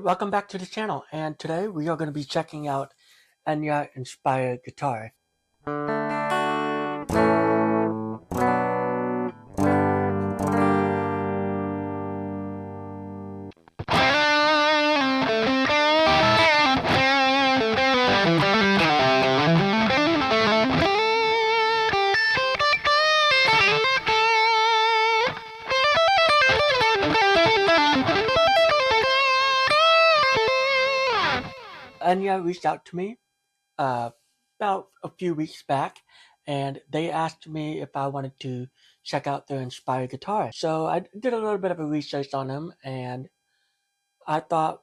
welcome back to the channel, and today we are going to be checking out Enya Inspire guitar. Enya reached out to me about a few weeks back, and they asked me if I wanted to check out their Inspire guitar. So I did a little bit of a research on them, and I thought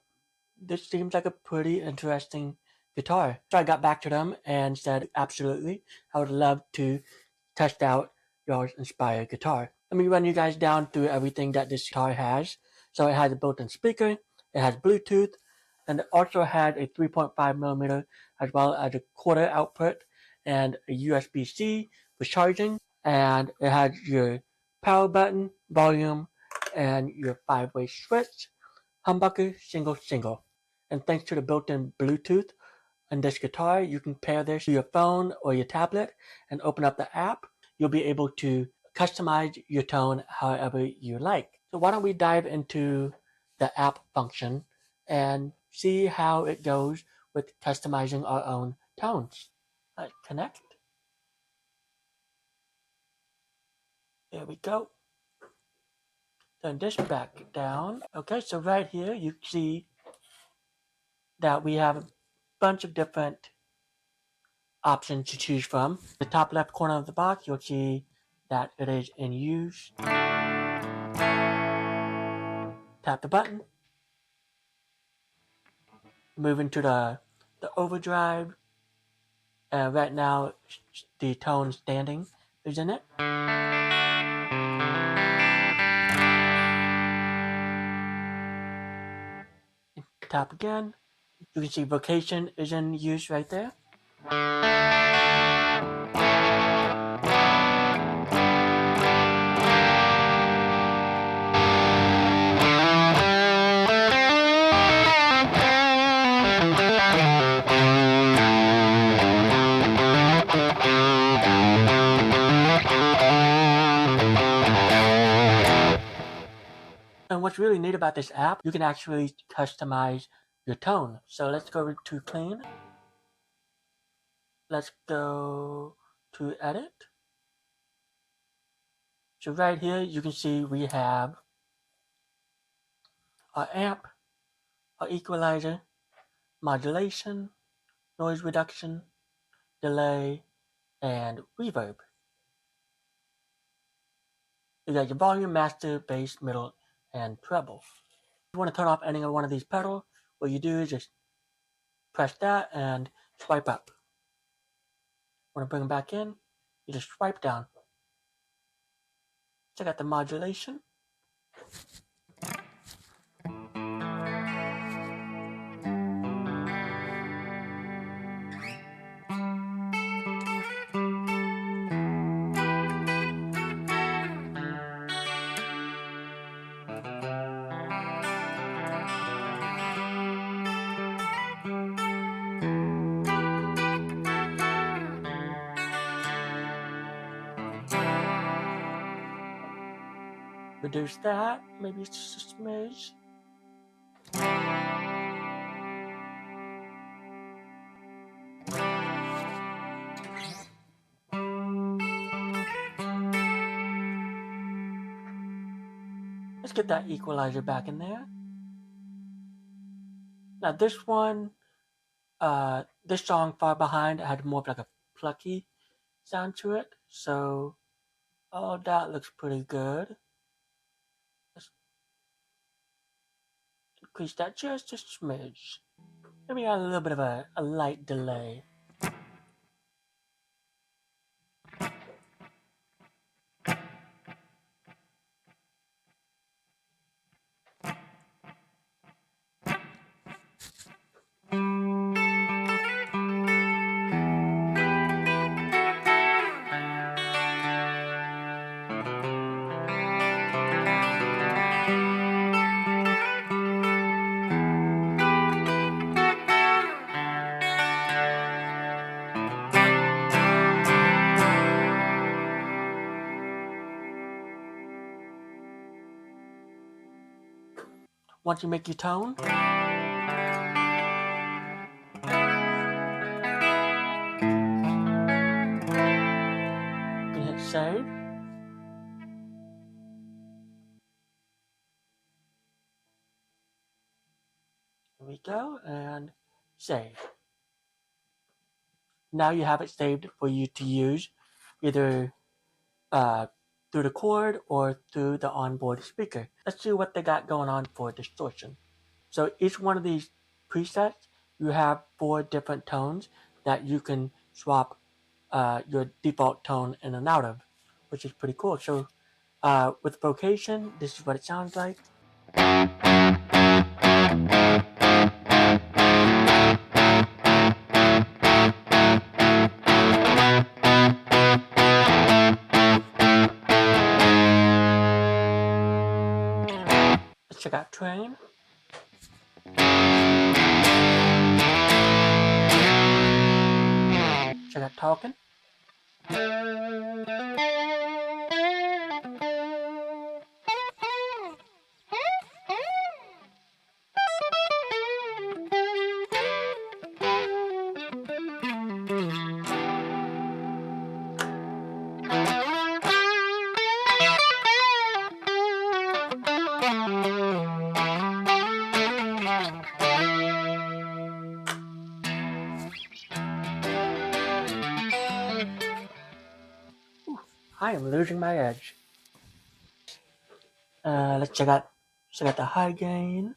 this seems like a pretty interesting guitar. So I got back to them and said, absolutely, I would love to test out your Inspire guitar. Let me run you guys down through everything that this guitar has. So it has a built-in speaker, it has Bluetooth, and it also has a 3.5 millimeter as well as a quarter output and a USB-C for charging. And it has your power button, volume, and your 5-way switch, humbucker, single. And thanks to the built-in Bluetooth on this guitar, you can pair this to your phone or your tablet and open up the app. You'll be able to customize your tone however you like. So why don't we dive into the app function and see how it goes with customizing our own tones. Connect. There we go. Turn this back down. Okay, so right here you see that we have a bunch of different options to choose from. The top left corner of the box, you'll see that it is in use. Tap the button. Move into the overdrive. Right now, the tone standing is in it. Tap again. You can see vocation is in use right there. And what's really neat about this app, you can actually customize your tone. So let's go to clean. Let's go to edit. So right here, you can see we have our amp, our equalizer, modulation, noise reduction, delay, and reverb. You got your volume, master, bass, middle, and treble. If you want to turn off any one of these pedals, what you do is just press that and swipe up. Want to bring them back in, you just swipe down. Check out the modulation. Reduce that, maybe it's just a smidge. Let's get that equalizer back in there. Now this one, this song Far Behind had more of like a plucky sound to it, so all that looks pretty good. Let's increase that just a smidge. Maybe add a little bit of a light delay. Once you make your tone, you can hit save. Here we go, and save. Now you have it saved for you to use either through the cord or through the onboard speaker. Let's see what they got going on for distortion. So each one of these presets, you have 4 different tones that you can swap your default tone in and out of, which is pretty cool. So with vocation, this is what it sounds like. Let's check out train. Check out talking. I am losing my edge. Let's check out the high gain.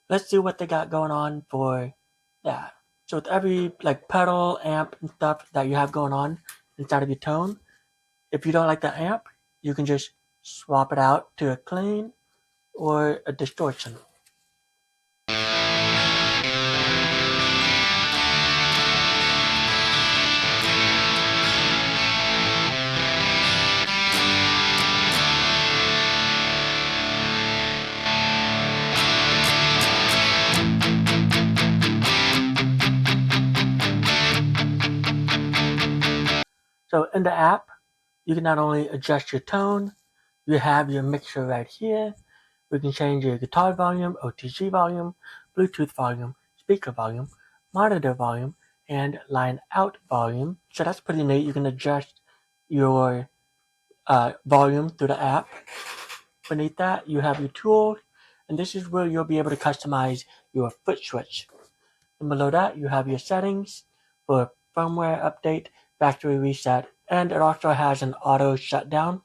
Let's see what they got going on for that. So with every like pedal, amp, and stuff that you have going on inside of your tone, if you don't like the amp, you can just swap it out to a clean or a distortion. So in the app, you can not only adjust your tone, you have your mixer right here. We can change your guitar volume, OTG volume, Bluetooth volume, speaker volume, monitor volume, and line out volume. So that's pretty neat. You can adjust your volume through the app. Beneath that, you have your tools, and this is where you'll be able to customize your foot switch. And below that, you have your settings for firmware update, factory reset, and it also has an auto shutdown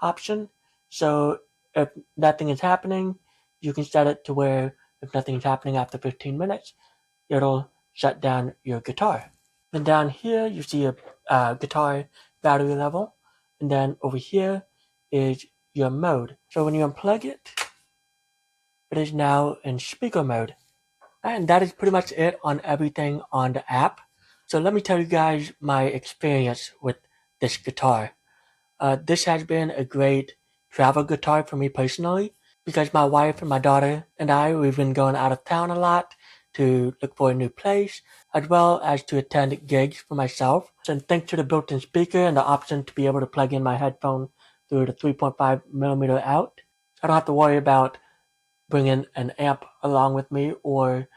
option. So if nothing is happening, you can set it to where if nothing is happening after 15 minutes, it'll shut down your guitar. And down here, you see a guitar battery level. And then over here is your mode. So when you unplug it, it is now in speaker mode. And that is pretty much it on everything on the app. So let me tell you guys my experience with this guitar. This has been a great travel guitar for me personally because my wife and my daughter and we've been going out of town a lot to look for a new place as well as to attend gigs for myself. So thanks to the built-in speaker and the option to be able to plug in my headphone through the 3.5 millimeter out, I don't have to worry about bringing an amp along with me or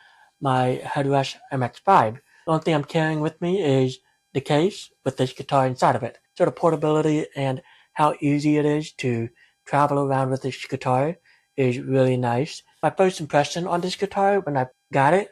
my Headrush MX5. The only thing I'm carrying with me is the case with this guitar inside of it. So the portability and how easy it is to travel around with this guitar is really nice. My first impression on this guitar when I got it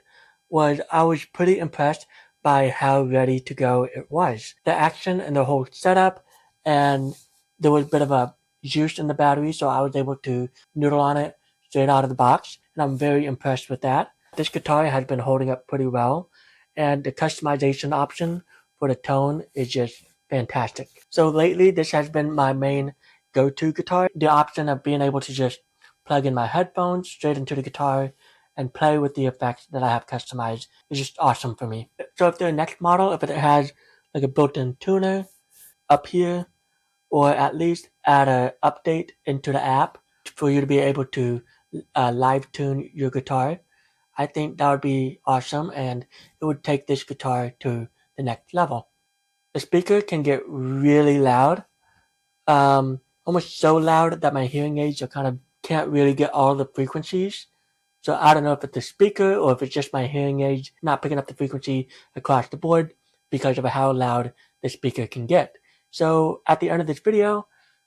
was I was pretty impressed by how ready to go it was. The action and the whole setup, and there was a bit of a juice in the battery, so I was able to noodle on it straight out of the box, and I'm very impressed with that. This guitar has been holding up pretty well, and the customization option for the tone is just fantastic. So lately, this has been my main go-to guitar. The option of being able to just plug in my headphones straight into the guitar and play with the effects that I have customized is just awesome for me. So if the next model, if it has like a built-in tuner up here, or at least add an update into the app for you to be able to live tune your guitar, I think that would be awesome, and it would take this guitar to the next level. The speaker can get really loud, almost so loud that my hearing aids are kind of can't really get all the frequencies So I don't know if it's the speaker or if it's just my hearing aids not picking up the frequency across the board because of how loud the speaker can get. So at the end of this video,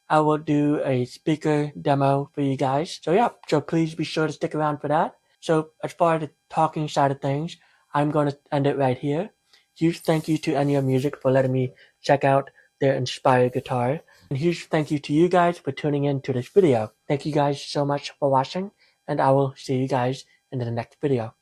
I will do a speaker demo for you guys. So yeah, so please be sure to stick around for that. So as far as the talking side of things, I'm going to end it right here. Huge thank you to Enya Music for letting me check out their Inspire guitar. And huge thank you to you guys for tuning in to this video. Thank you guys so much for watching, and I will see you guys in the next video.